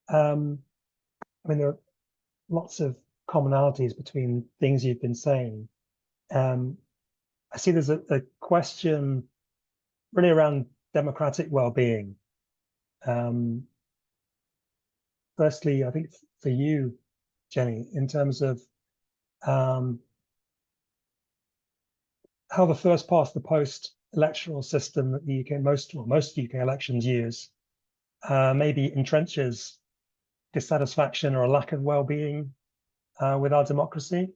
I mean, there are lots of commonalities between things you've been saying. I see there's a question really around democratic well-being. Firstly, I think for you, Jenny, in terms of how the first past the post electoral system that the UK, most UK elections use, maybe entrenches dissatisfaction or a lack of well-being with our democracy.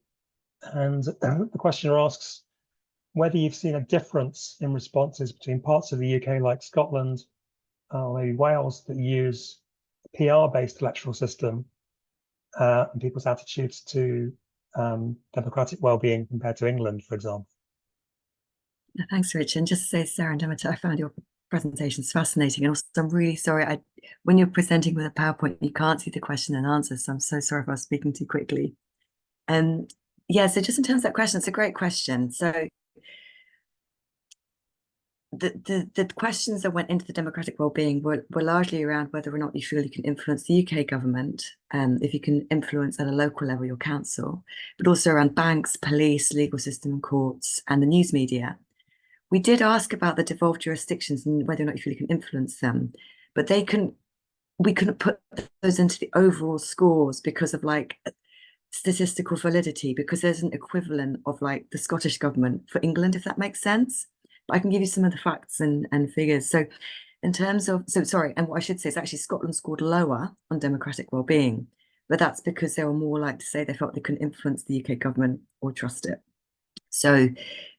And the questioner asks whether you've seen a difference in responses between parts of the UK like Scotland or maybe Wales that use a PR-based electoral system and people's attitudes to democratic well-being compared to England, for example. Thanks, Rich. And just to say, Sarah and Demeter, I found your presentations fascinating. And also, I'm really sorry, when you're presenting with a PowerPoint, you can't see the question and answer. So I'm so sorry if I was speaking too quickly. Yeah, so just in terms of that question, it's a great question. So the questions that went into the democratic well-being were largely around whether or not you feel you can influence the UK government, if you can influence at a local level your council, but also around banks, police, legal system, courts, and the news media. We did ask about the devolved jurisdictions and whether or not you feel you can influence them, but we couldn't put those into the overall scores because of like statistical validity, because there's an equivalent of like the Scottish government for England, if that makes sense. But I can give you some of the facts and figures. So in terms of, and what I should say is actually Scotland scored lower on democratic well-being, but that's because they were more like to say they felt they couldn't influence the UK government or trust it. So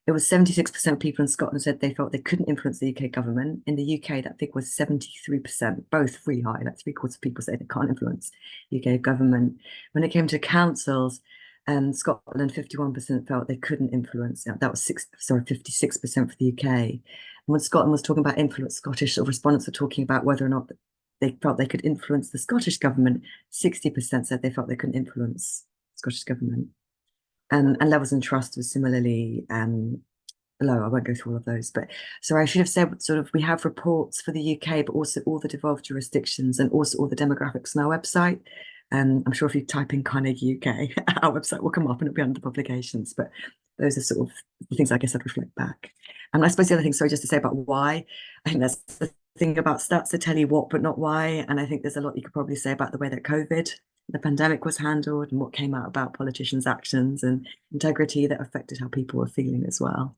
it was 76% of people in Scotland said they felt they couldn't influence the UK government. In the UK, that figure was 73%, both really high. Like 3/4 of people say they can't influence UK government. When it came to councils, Scotland, 51% felt they couldn't influence. That was 56% for the UK. And when Scotland was talking about influence, Scottish respondents were talking about whether or not they felt they could influence the Scottish government. 60% said they felt they couldn't influence Scottish government. And levels in trust was similarly low. I won't go through all of those, but sorry, I should have said sort of we have reports for the UK, but also all the devolved jurisdictions and also all the demographics on our website. I'm sure if you type in Carnegie UK, our website will come up and it'll be under the publications. But those are sort of the things I guess I'd reflect back. And I suppose the other thing, sorry, just to say about why, I think that's the thing about stats to tell you what, but not why. And I think there's a lot you could probably say about the way that the pandemic was handled and what came out about politicians' actions and integrity that affected how people were feeling as well.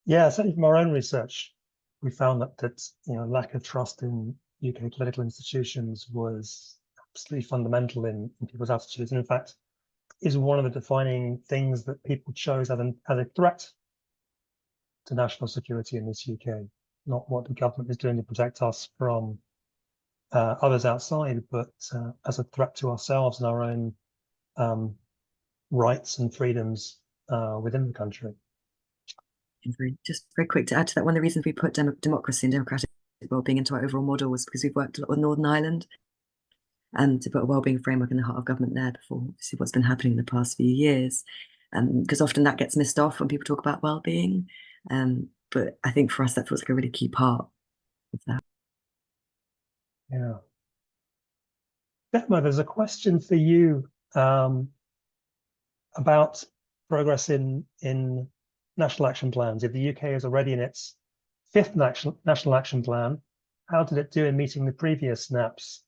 Yeah, certainly from our own research, we found that lack of trust in UK political institutions was absolutely fundamental in people's attitudes, and in fact is one of the defining things that people chose as a threat to national security in this UK. Not what the government is doing to protect us from others outside, but as a threat to ourselves and our own rights and freedoms within the country. Just very quick to add to that, one of the reasons we put democracy and democratic wellbeing into our overall model was because we've worked a lot with Northern Ireland and to put a wellbeing framework in the heart of government there before see what's been happening in the past few years. Because often that gets missed off when people talk about wellbeing. But I think for us that feels like a really key part of that. Yeah. Detmer, there's a question for you about progress in national action plans. If the UK is already in its 5th national action plan, how did it do in meeting the previous SNAPs?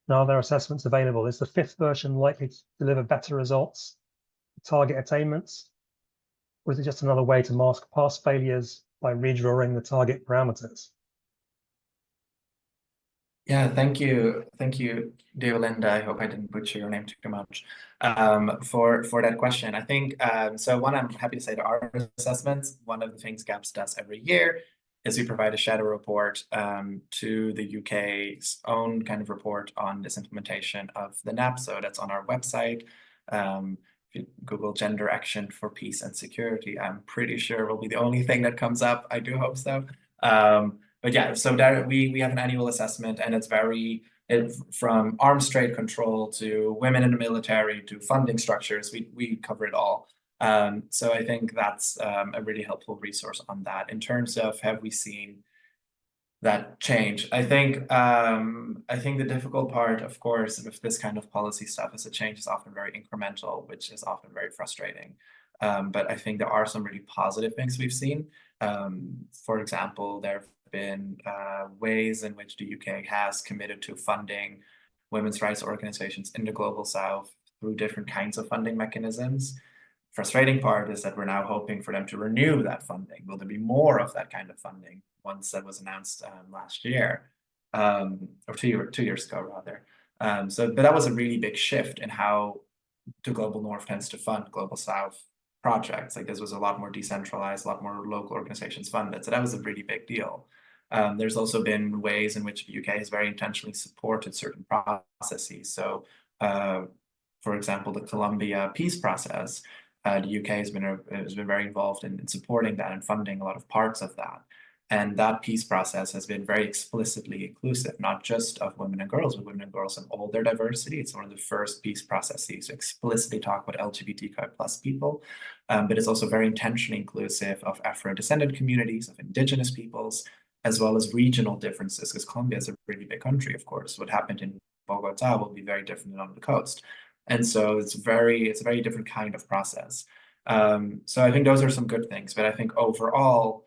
And are there assessments available? Is the 5th version likely to deliver better results, target attainments, or is it just another way to mask past failures by redrawing the target parameters? Yeah, thank you, dear Linda. I hope I didn't butcher your name too much for that question. I think so. One, I'm happy to say that our assessments, one of the things GAPS does every year is we provide a shadow report to the UK's own kind of report on this implementation of the NAP. So that's on our website. If you Google gender action for peace and security, I'm pretty sure will be the only thing that comes up. I do hope so. But yeah, so there we have an annual assessment, and it's from arms trade control to women in the military to funding structures. We cover it all. So I think that's a really helpful resource on that. In terms of have we seen that change, I think the difficult part, of course, with this kind of policy stuff is the change is often very incremental, which is often very frustrating. But I think there are some really positive things we've seen. For example, there have been ways in which the UK has committed to funding women's rights organizations in the Global South through different kinds of funding mechanisms. Frustrating part is that we're now hoping for them to renew that funding. Will there be more of that kind of funding once that was announced last year, or 2 years ago rather? But that was a really big shift in how the Global North tends to fund Global South projects. Like this was a lot more decentralized, a lot more local organizations funded. So that was a really big deal. There's also been ways in which the UK has very intentionally supported certain processes. So, for example, the Colombia peace process, the UK has been very involved in supporting that and funding a lot of parts of that. And that peace process has been very explicitly inclusive, not just of women and girls, but women and girls in all their diversity. It's one of the first peace processes to explicitly talk about LGBTQI plus people, but it's also very intentionally inclusive of Afro-descendant communities, of indigenous peoples, as well as regional differences, because Colombia is a really big country, of course. What happened in Bogota will be very different than on the coast. And so it's a very different kind of process. So I think those are some good things, but I think overall,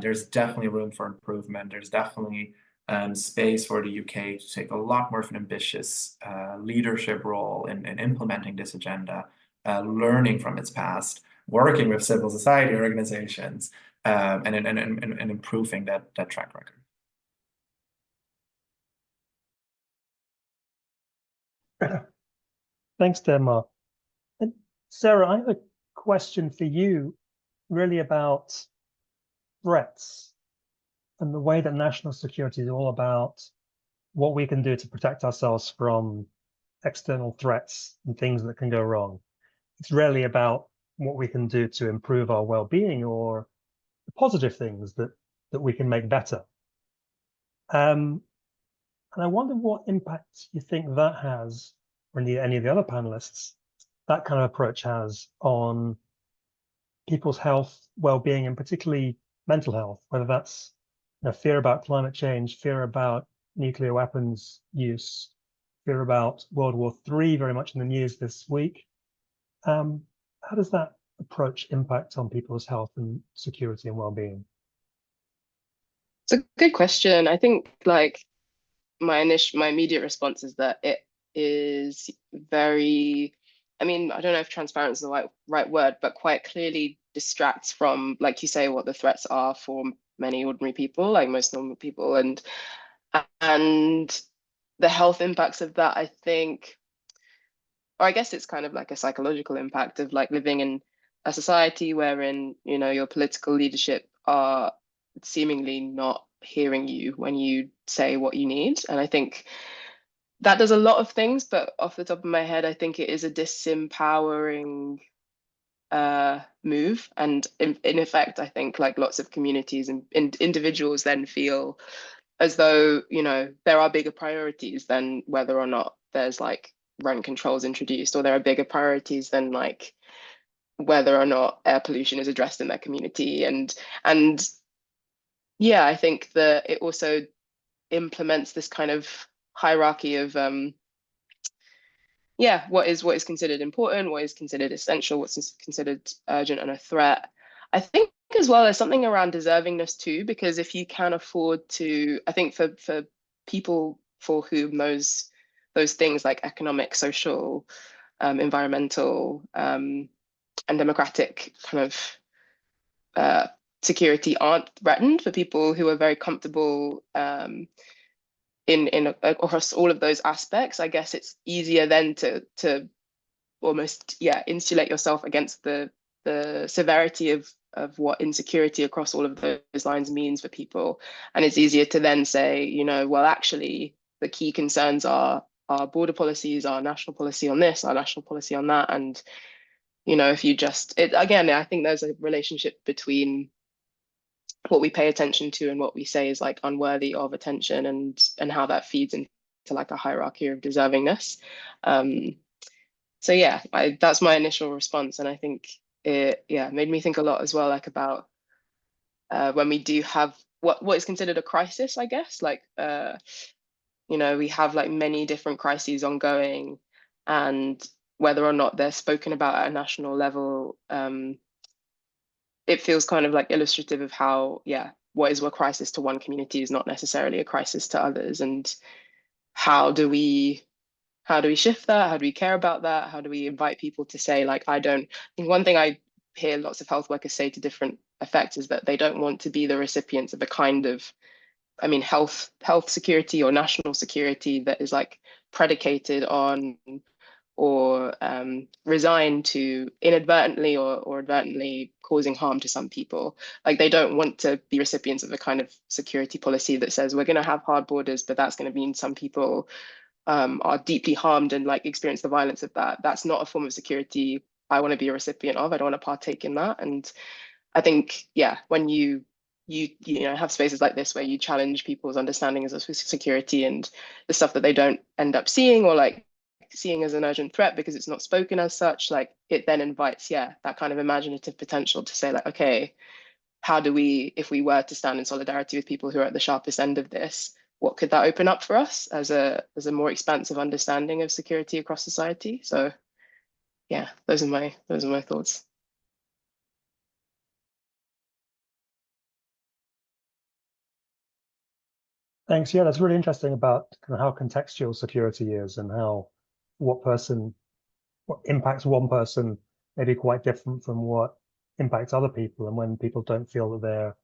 there's definitely room for improvement. There's definitely space for the UK to take a lot more of an ambitious leadership role in implementing this agenda, learning from its past, working with civil society organizations, and improving that track record. Thanks, Detmer. And Sarah, I have a question for you, really about threats and the way that national security is all about what we can do to protect ourselves from external threats and things that can go wrong. It's rarely about what we can do to improve our well-being or the positive things that we can make better. And I wonder what impact you think that has, or indeed any of the other panelists, that kind of approach has on people's health, well-being, and particularly mental health, whether that's fear about climate change, fear about nuclear weapons use, fear about World War III, very much in the news this week. How does that approach impact on people's health and security and well-being? It's a good question. I think like my immediate response is that it is very, I mean, I don't know if transparent is the right word, but quite clearly distracts from, like you say, what the threats are for many ordinary people, like most normal people, and the health impacts of that, I think, or I guess it's kind of like a psychological impact of like living in a society wherein, you know, your political leadership are seemingly not hearing you when you say what you need. And I think that does a lot of things, but off the top of my head, I think it is a disempowering move. And in effect, I think like lots of communities and individuals then feel as though, you know, there are bigger priorities than whether or not there's like rent controls introduced, or there are bigger priorities than like whether or not air pollution is addressed in their community. And yeah, I think that it also implements this kind of hierarchy of what is considered important, what is considered essential, what's considered urgent and a threat. I think as well as something around deservingness too, because if you can afford to, I think for people for whom those things like economic, social, environmental, and democratic kind of security aren't threatened, for people who are very comfortable in across all of those aspects, I guess it's easier then to almost insulate yourself against the severity of what insecurity across all of those lines means for people. And it's easier to then say, you know, well, actually the key concerns are our border policies, our national policy on this, our national policy on that. And, you know, if you just, again, I think there's a relationship between what we pay attention to and what we say is like unworthy of attention, and how that feeds into like a hierarchy of deservingness. So yeah, that's my initial response. And I think it made me think a lot as well, like about when we do have what is considered a crisis, I guess, like you know, we have like many different crises ongoing, and whether or not they're spoken about at a national level, it feels kind of like illustrative of how, what is a crisis to one community is not necessarily a crisis to others. And how do we shift that? How do we care about that? How do we invite people to say, like, I think one thing I hear lots of health workers say to different effects is that they don't want to be the recipients of a kind of, I mean, health security or national security that is like predicated on or resigned to inadvertently or advertently causing harm to some people. Like, they don't want to be recipients of a kind of security policy that says we're going to have hard borders, but that's going to mean some people are deeply harmed and like experience the violence of that. That's not a form of security I want to be a recipient of. I don't want to partake in that. And I think, when you you know, have spaces like this where you challenge people's understandings of security and the stuff that they don't end up seeing or like seeing as an urgent threat because it's not spoken as such, like it then invites, yeah, that kind of imaginative potential to say like, okay, how do we, if we were to stand in solidarity with people who are at the sharpest end of this, what could that open up for us as a more expansive understanding of security across society? So yeah, those are my thoughts. Thanks. Yeah, that's really interesting about kind of how contextual security is and how what impacts one person may be quite different from what impacts other people. And when people don't feel that their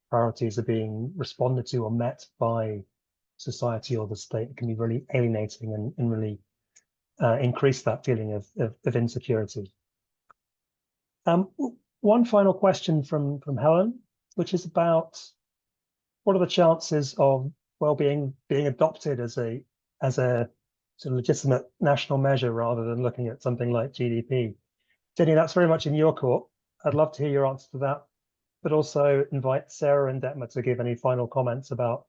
priorities are being responded to or met by society or the state, it can be really alienating and really increase that feeling of insecurity. One final question from Helen, which is about what are the chances of well-being being adopted as a sort of legitimate national measure rather than looking at something like GDP? Jenny, that's very much in your court. I'd love to hear your answer to that, but also invite Sarah and Detmer to give any final comments about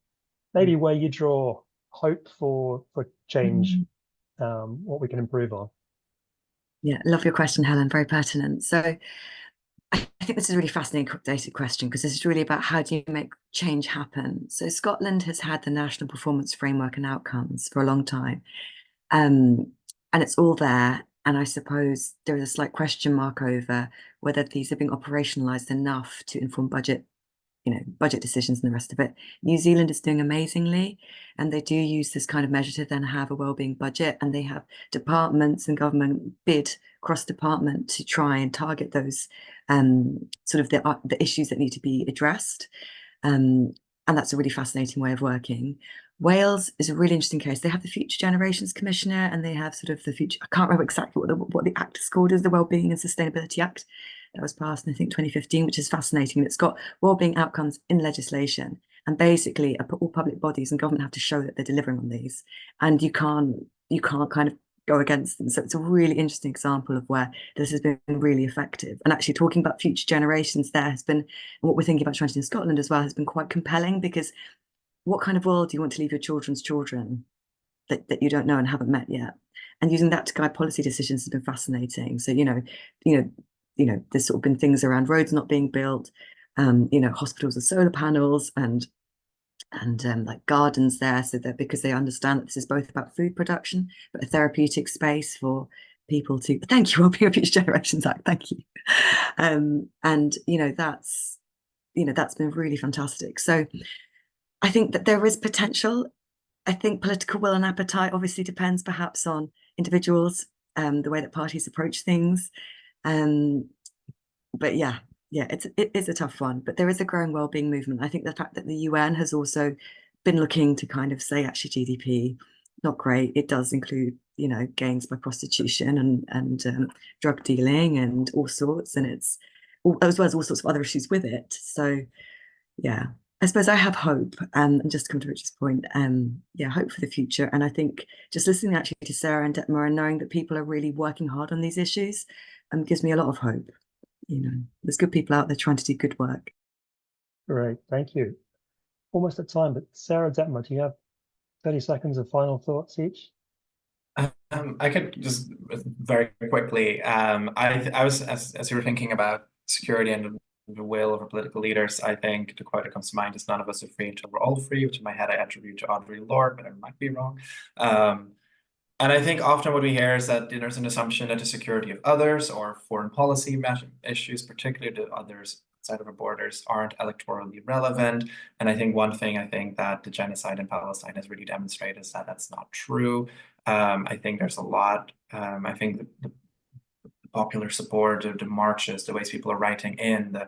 maybe where you draw hope for change, what we can improve on. Yeah, love your question, Helen. Very pertinent. So I think this is a really fascinating data question because this is really about how do you make change happen. So Scotland has had the National Performance Framework and Outcomes for a long time, and it's all there. And I suppose there is a slight question mark over whether these are being operationalized enough to inform budget decisions and the rest of it. New Zealand is doing amazingly, and they do use this kind of measure to then have a wellbeing budget, and they have departments and government bid cross department to try and target those sort of the issues that need to be addressed. And that's a really fascinating way of working. Wales is a really interesting case. They have the Future Generations Commissioner, and they have sort of the future. I can't remember exactly what the act is called. Is the Wellbeing and Sustainability Act that was passed in I think 2015, which is fascinating. It's got wellbeing outcomes in legislation, and basically all public bodies and government have to show that they're delivering on these, and you can't kind of go against them. So it's a really interesting example of where this has been really effective. And actually talking about future generations there has been, and what we're thinking about trying to do in Scotland as well, has been quite compelling, because what kind of world do you want to leave your children's children that you don't know and haven't met yet? And using that to guide policy decisions has been fascinating. So, there's sort of been things around roads not being built, hospitals with solar panels and like gardens there, so that because they understand that this is both about food production but a therapeutic space for people to. Thank you, Wellbeing of Future Generations Act. Thank you. That's been really fantastic. So I think that there is potential. I think political will and appetite obviously depends perhaps on individuals, the way that parties approach things. But it is a tough one, but there is a growing wellbeing movement. I think the fact that the UN has also been looking to kind of say, actually, GDP, not great. It does include, gains by prostitution and drug dealing and all sorts, and it's as well as all sorts of other issues with it. So, yeah, I suppose I have hope, and just to come to Richard's point, hope for the future. And I think just listening actually to Sarah and Detmer and knowing that people are really working hard on these issues gives me a lot of hope. There's good people out there trying to do good work. Great, thank you. Almost at time, but Sarah, Detmer, do you have 30 seconds of final thoughts each? I could just very quickly. I was as you were thinking about security and the will of our political leaders, I think the quote that comes to mind is "None of us are free until we're all free," which in my head I attribute to Audre Lorde, but I might be wrong. And I think often what we hear is that there's an assumption that the security of others or foreign policy issues, particularly the others outside of our borders, aren't electorally relevant. And I think one thing that the genocide in Palestine has really demonstrated is that that's not true. I think there's a lot. I think the popular support, the marches, the ways people are writing in,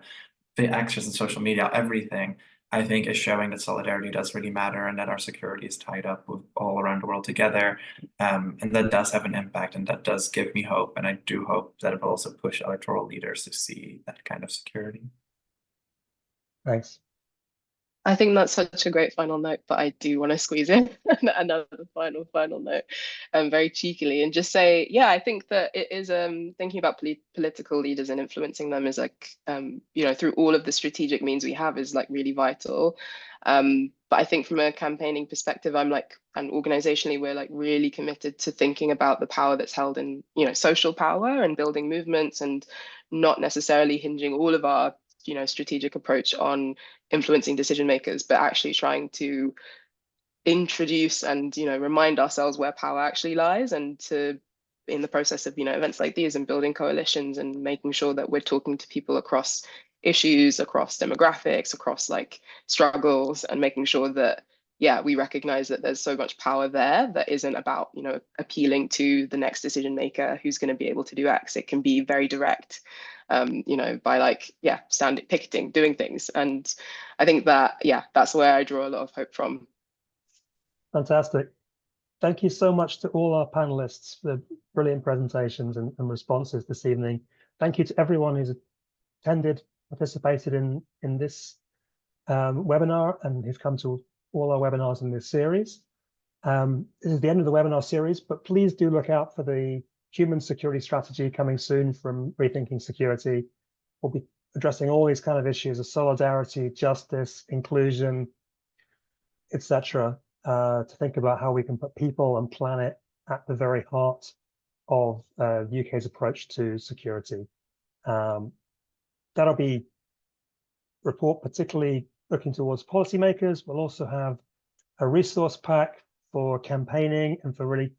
the actions on social media, everything, I think is showing that solidarity does really matter and that our security is tied up with all around the world together. And that does have an impact, and that does give me hope. And I do hope that it will also push electoral leaders to see that kind of security. Thanks. I think that's such a great final note, but I do want to squeeze in another final note, very cheekily, and just say, yeah, I think that it is thinking about political leaders and influencing them is like, you know, through all of the strategic means we have is like really vital. But I think from a campaigning perspective, I'm like, and organizationally, we're like really committed to thinking about the power that's held in, you know, social power and building movements, and not necessarily hinging all of our, you know, strategic approach on influencing decision makers, but actually trying to introduce and, you know, remind ourselves where power actually lies, and to, in the process of, you know, events like these and building coalitions and making sure that we're talking to people across issues, across demographics, across like struggles, and making sure that, yeah, we recognize that there's so much power there that isn't about, you know, appealing to the next decision maker who's going to be able to do X. It can be very direct, you know, by like, yeah, standing, picketing, doing things. And I think that, yeah, that's where I draw a lot of hope from. Fantastic. Thank you so much to all our panelists for the brilliant presentations and responses this evening. Thank you to everyone who's attended, participated in this webinar, and who've come to all our webinars in this series. This is the end of the webinar series, but please do look out for the human security strategy coming soon from Rethinking Security. We'll be addressing all these kind of issues of solidarity, justice, inclusion, etc., to think about how we can put people and planet at the very heart of the UK's approach to security. That'll be report particularly looking towards policymakers. We'll also have a resource pack for campaigning and for really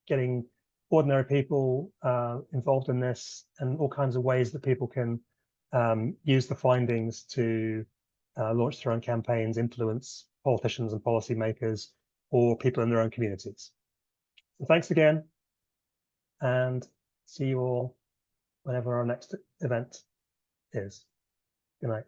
getting ordinary people involved in this, and all kinds of ways that people can use the findings to launch their own campaigns, influence politicians and policymakers, or people in their own communities. So thanks again, and see you all whenever our next event is. Good night.